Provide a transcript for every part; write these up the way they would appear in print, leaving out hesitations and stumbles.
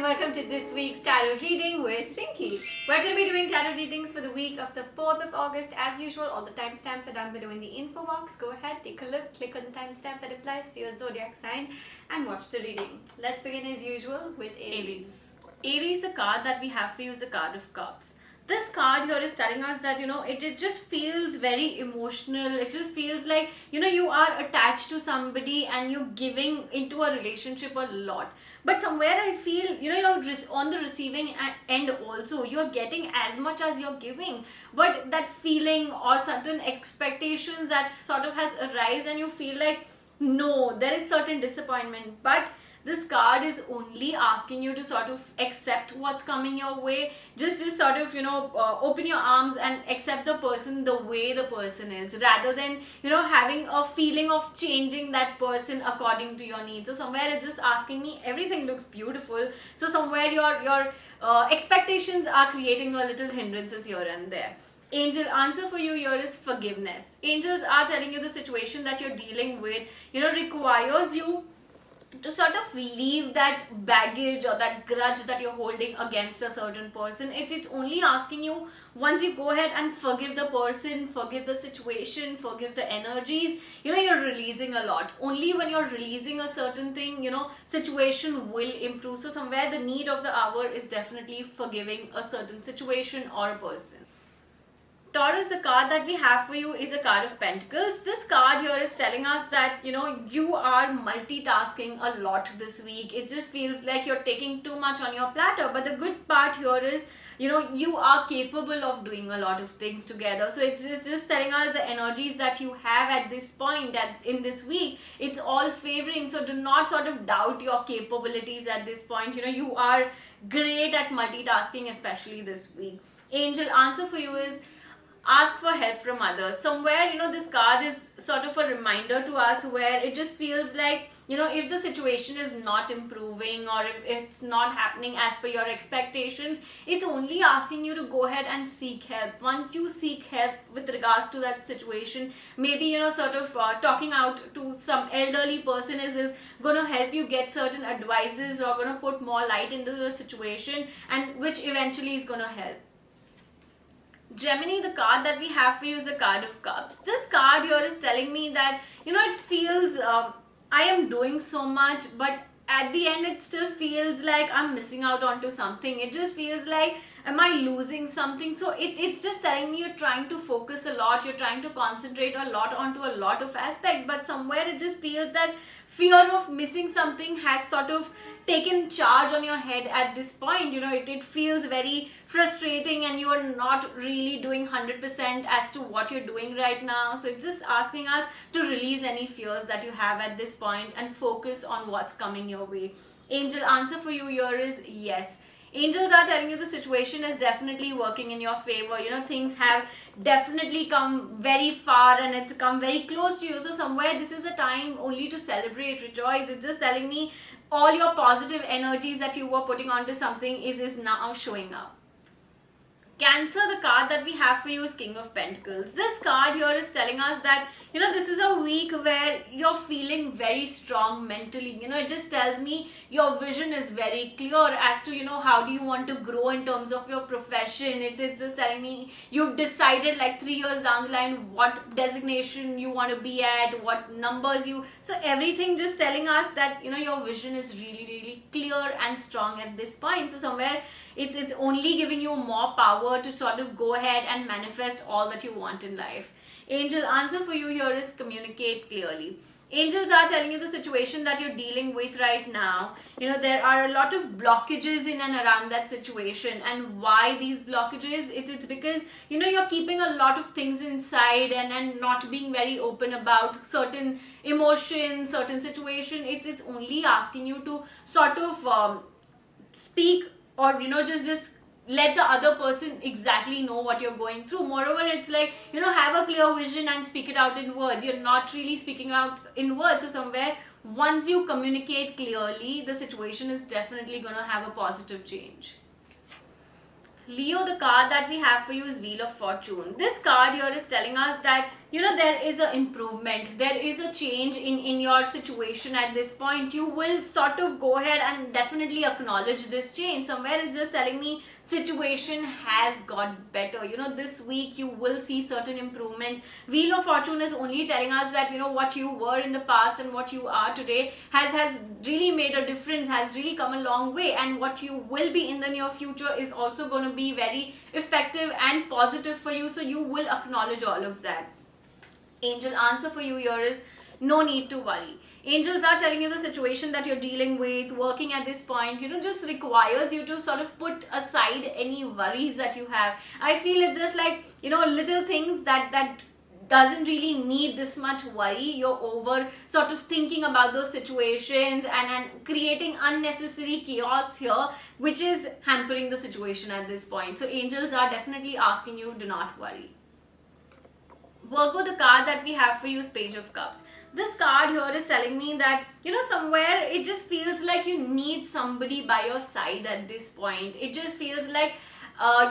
welcome to this week's tarot reading with Rinky. We're going to be doing tarot readings for the week of the 4th of August. As usual, all the timestamps are down below in the info box. Go ahead, take a look, click on the timestamp that applies to your zodiac sign and watch the reading. Let's begin as usual with Aries. Aries, the card that we have for you is the card of cups. This card here is telling us that, it just feels very emotional. It just feels like, you are attached to somebody and you're giving into a relationship a lot. But somewhere I feel, you're on the receiving end also. You're getting as much as you're giving. But that feeling or certain expectations that sort of has arisen and you feel like, no, there is certain disappointment. But this card is only asking you to sort of accept what's coming your way. Just sort of, open your arms and accept the person the way the person is, rather than, having a feeling of changing that person according to your needs. So somewhere it's just asking me, everything looks beautiful. So somewhere your expectations are creating a little hindrances here and there. Angel answer for you here is forgiveness. Angels are telling you the situation that you're dealing with, requires you to sort of leave that baggage or that grudge that you're holding against a certain person. It's only asking you, once you go ahead and forgive the person, forgive the situation, forgive the energies, you're releasing a lot. Only when you're releasing a certain thing, situation will improve. So somewhere the need of the hour is definitely forgiving a certain situation or person. Taurus, the card that we have for you is a card of Pentacles. This card here is telling us that, you are multitasking a lot this week. It just feels like you're taking too much on your platter. But the good part here is, you are capable of doing a lot of things together. So it's just telling us the energies that you have at this point in this week, it's all favoring. So do not sort of doubt your capabilities at this point. You are great at multitasking, especially this week. Angel answer for you is, ask for help from others. Somewhere, this card is sort of a reminder to us where it just feels like, if the situation is not improving or if it's not happening as per your expectations, it's only asking you to go ahead and seek help. Once you seek help with regards to that situation, maybe, sort of talking out to some elderly person is going to help you get certain advices or going to put more light into the situation, and which eventually is going to help. Gemini, the card that we have for you is a card of cups. This card here is telling me that, it feels, I am doing so much, but at the end it still feels like I'm missing out onto something. It just feels like, am I losing something? So it's just telling me you're trying to focus a lot, you're trying to concentrate a lot onto a lot of aspects, but somewhere it just feels that fear of missing something has sort of taken charge on your head at this point. It feels very frustrating and you are not really doing 100% as to what you're doing right now. So it's just asking us to release any fears that you have at this point and focus on what's coming your way. Angel answer for you here is yes. Angels are telling you the situation is definitely working in your favor. Things have definitely come very far and it's come very close to you. So somewhere this is a time only to celebrate, rejoice. It's just telling me all your positive energies that you were putting onto something is now showing up. Cancer, the card that we have for you is King of Pentacles. This card here is telling us that, this is a week where you're feeling very strong mentally. It just tells me your vision is very clear as to, how do you want to grow in terms of your profession. It's just telling me you've decided like 3 years down the line what designation you want to be at, what numbers you... So everything just telling us that, your vision is really, really clear and strong at this point. So somewhere it's only giving you more power to sort of go ahead and manifest all that you want in life. Angel answer for you here is communicate clearly. Angels are telling you the situation that you're dealing with right now. There are a lot of blockages in and around that situation. And why these blockages? It's because, you're keeping a lot of things inside and not being very open about certain emotions, certain situation. It's only asking you to sort of speak or, just let the other person exactly know what you're going through. Moreover, it's like, have a clear vision and speak it out in words. You're not really speaking out in words. So somewhere, once you communicate clearly, the situation is definitely going to have a positive change. Leo, the card that we have for you is Wheel of Fortune. This card here is telling us that, you know, there is an improvement, there is a change in your situation at this point. You will sort of go ahead and definitely acknowledge this change. Somewhere it's just telling me situation has got better. You know, this week you will see certain improvements. Wheel of Fortune is only telling us that, you know, what you were in the past and what you are today has really made a difference, has really come a long way, and what you will be in the near future is also going to be very effective and positive for you. So you will acknowledge all of that. Angel answer for you here is no need to worry. Angels are telling you the situation that you're dealing with, working at this point, you know, just requires you to sort of put aside any worries that you have. I feel it's just like, you know, little things that doesn't really need this much worry. You're over sort of thinking about those situations and creating unnecessary chaos here, which is hampering the situation at this point. So angels are definitely asking you, do not worry. Virgo, the card that we have for you is Page of Cups. This card here is telling me that, you know, somewhere it just feels like you need somebody by your side at this point. It just feels like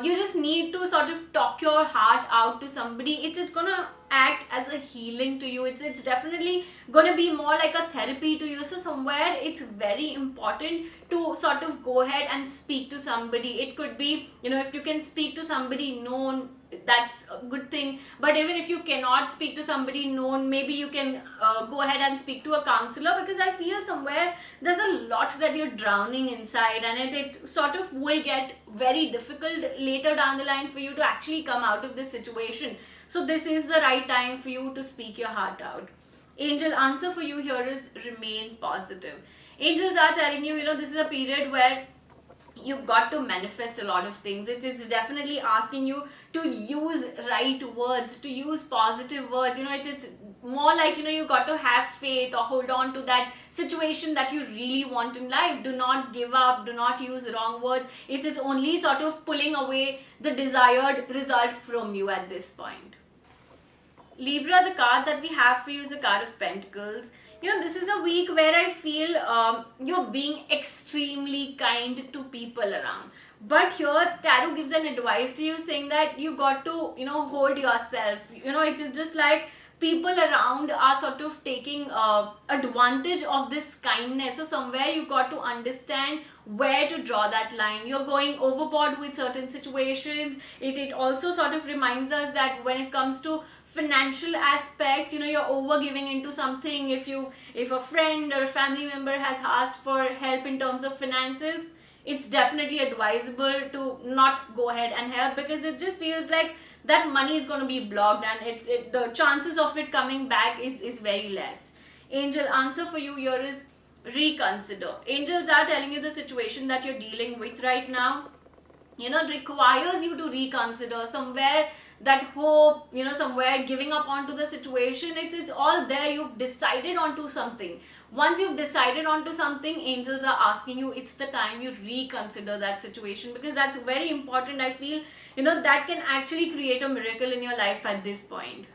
you just need to sort of talk your heart out to somebody. It's gonna act as a healing to you. It's definitely gonna be more like a therapy to you. So somewhere it's very important to sort of go ahead and speak to somebody. It could be, you know, if you can speak to somebody known, that's a good thing. But even if you cannot speak to somebody known, maybe you can go ahead and speak to a counselor, because I feel somewhere there's a lot that you're drowning inside, and it sort of will get very difficult later down the line for you to actually come out of this situation. So this is the right time for you to speak your heart out. Angel answer for you here is remain positive. Angels are telling you, you know, this is a period where you've got to manifest a lot of things. It's definitely asking you to use right words, to use positive words. You know, it's more like, you know, you got to have faith or hold on to that situation that you really want in life. Do not give up, do not use wrong words. It's only sort of pulling away the desired result from you at this point. Libra, the card that we have for you is the card of Pentacles. You know, this is a week where I feel you're being extremely kind to people around. But here, Tarot gives an advice to you saying that you got to, you know, hold yourself. You know, it's just like people around are sort of taking advantage of this kindness. So somewhere you got to understand where to draw that line. You're going overboard with certain situations. It also sort of reminds us that when it comes to financial aspects, you know, you're over giving into something. If a friend or a family member has asked for help in terms of finances, it's definitely advisable to not go ahead and help, because it just feels like that money is going to be blocked, and the chances of it coming back is very less. Angel answer for you here is reconsider. Angels are telling you the situation that you're dealing with right now, you know, requires you to reconsider. Somewhere that hope, you know, somewhere giving up onto the situation, it's all there. You've decided onto something. Once you've decided onto something, angels are asking you, it's the time you reconsider that situation, because that's very important. I feel, you know, that can actually create a miracle in your life at this point.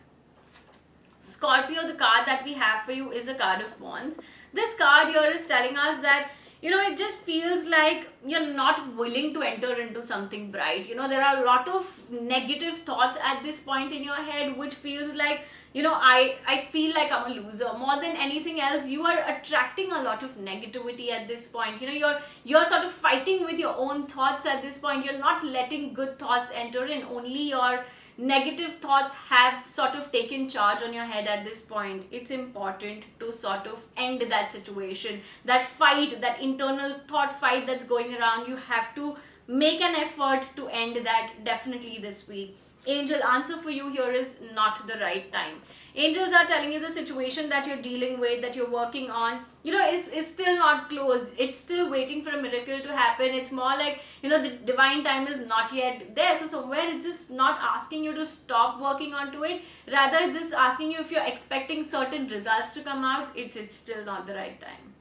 Scorpio, the card that we have for you is a card of Wands. This card here is telling us that, you know, it just feels like you're not willing to enter into something bright. You know, there are a lot of negative thoughts at this point in your head, which feels like, you know, I feel like I'm a loser. More than anything else, you are attracting a lot of negativity at this point. You know, you're sort of fighting with your own thoughts at this point. You're not letting good thoughts enter in. Only your negative thoughts have sort of taken charge on your head at this point. It's important to sort of end that situation, that fight, that internal thought fight that's going around. You have to make an effort to end that definitely this week. Angel answer for you here is not the right time. Angels are telling you the situation that you're dealing with, that you're working on, you know, is still not closed. It's still waiting for a miracle to happen. It's more like, you know, the divine time is not yet there. So somewhere it's just not asking you to stop working onto it. Rather, it's just asking you if you're expecting certain results to come out. It's still not the right time.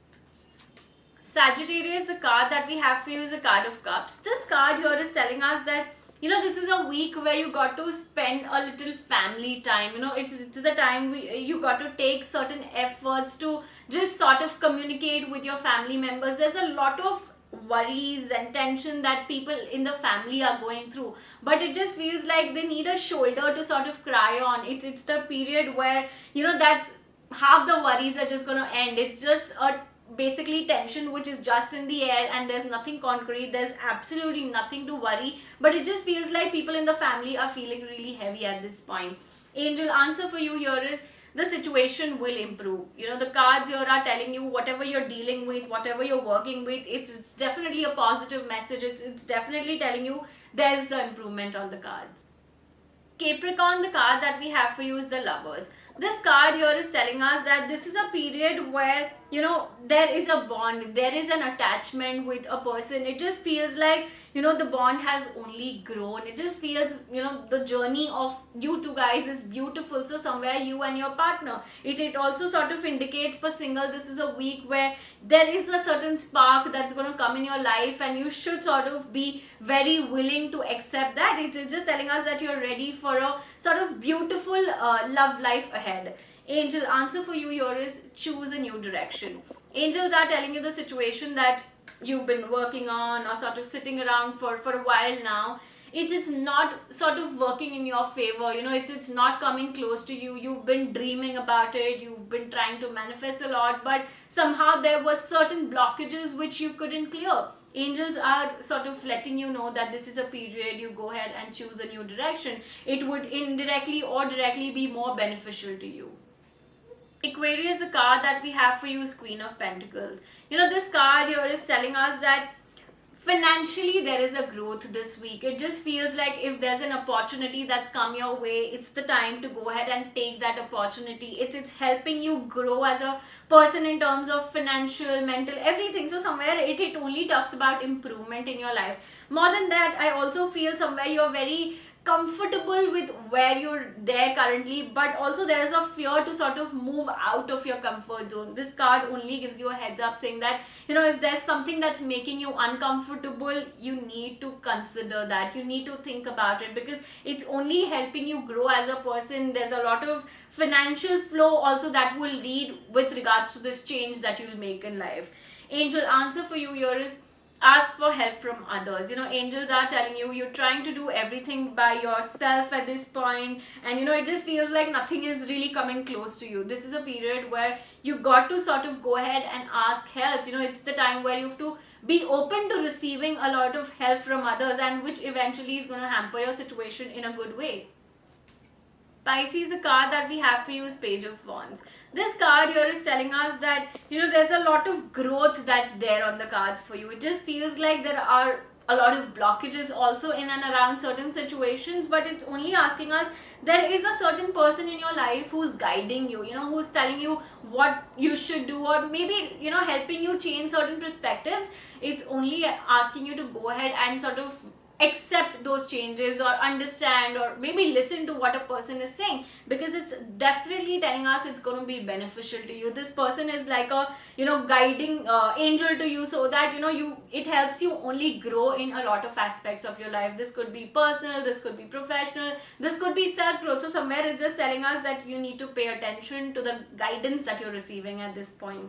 Sagittarius, the card that we have for you is a card of Cups. This card here is telling us that, you know, this is a week where you got to spend a little family time. You know, it's the time you got to take certain efforts to just sort of communicate with your family members. There's a lot of worries and tension that people in the family are going through, but it just feels like they need a shoulder to sort of cry on. It's the period where, you know, that's half the worries are just going to end. It's just a basically tension which is just in the air, and there's nothing concrete, there's absolutely nothing to worry, but it just feels like people in the family are feeling really heavy at this point. Angel answer for you here is the situation will improve. You know, the cards here are telling you whatever you're dealing with, whatever you're working with, it's definitely a positive message. It's definitely telling you there's an improvement on the cards. Capricorn, the card that we have for you is the Lovers. This card here is telling us that this is a period where, you know, there is a bond, there is an attachment with a person. It just feels like, you know, the bond has only grown. It just feels, you know, the journey of you two guys is beautiful. So somewhere you and your partner, it also sort of indicates for single, this is a week where there is a certain spark that's going to come in your life, and you should sort of be very willing to accept that. It's just telling us that you're ready for a sort of beautiful love life ahead. Angel answer for you here is choose a new direction. Angels are telling you the situation that you've been working on or sort of sitting around for a while now, it's not sort of working in your favor. You know, it's not coming close to you. You've been dreaming about it, you've been trying to manifest a lot, but somehow there were certain blockages which you couldn't clear. Angels are sort of letting you know that this is a period you go ahead and choose a new direction. It would indirectly or directly be more beneficial to you. Aquarius, the card that we have for you is Queen of Pentacles. You know, this card here is telling us that financially there is a growth this week. It just feels like if there's an opportunity that's come your way, it's the time to go ahead and take that opportunity. It's helping you grow as a person in terms of financial, mental, everything. So somewhere it only talks about improvement in your life. More than that, I also feel somewhere you're very comfortable with where you're there currently, but also there is a fear to sort of move out of your comfort zone. This card only gives you a heads up saying that, you know, if there's something that's making you uncomfortable, you need to consider that. You need to think about it, because it's only helping you grow as a person. There's a lot of financial flow also that will lead with regards to this change that you'll make in life. Angel answer for you here is ask for help from others. You know, angels are telling you you're trying to do everything by yourself at this point, and you know, it just feels like nothing is really coming close to you. This is a period where you got to sort of go ahead and ask help. You know, it's the time where you have to be open to receiving a lot of help from others, and which eventually is going to hamper your situation in a good way. Pisces, the card that we have for you is Page of Wands. This card here is telling us that, you know, there's a lot of growth that's there on the cards for you. It just feels like there are a lot of blockages also in and around certain situations, but it's only asking us there is a certain person in your life who's guiding you, you know, who's telling you what you should do, or maybe, you know, helping you change certain perspectives. It's only asking you to go ahead and sort of accept those changes, or understand, or maybe listen to what a person is saying, because it's definitely telling us it's going to be beneficial to you. This person is like a, you know, guiding angel to you, so that, you know, it helps you only grow in a lot of aspects of your life. This could be personal, this could be professional, this could be self-growth. So somewhere it's just telling us that you need to pay attention to the guidance that you're receiving at this point.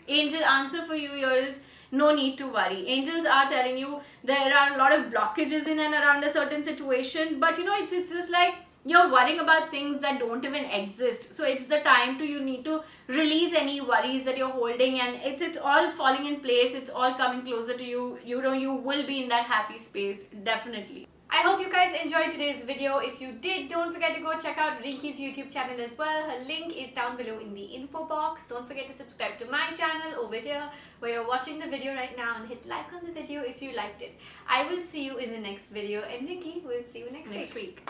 Angel answer for you here is no need to worry. Angels are telling you there are a lot of blockages in and around a certain situation, but you know, it's just like you're worrying about things that don't even exist. So it's the time you need to release any worries that you're holding, and it's all falling in place. It's all coming closer to you. You know, you will be in that happy space, definitely. I hope you guys enjoyed today's video. If you did, don't forget to go check out Rinky's YouTube channel as well. Her link is down below in the info box. Don't forget to subscribe to my channel over here where you're watching the video right now, and hit like on the video if you liked it. I will see you in the next video, and Rinky will see you next week.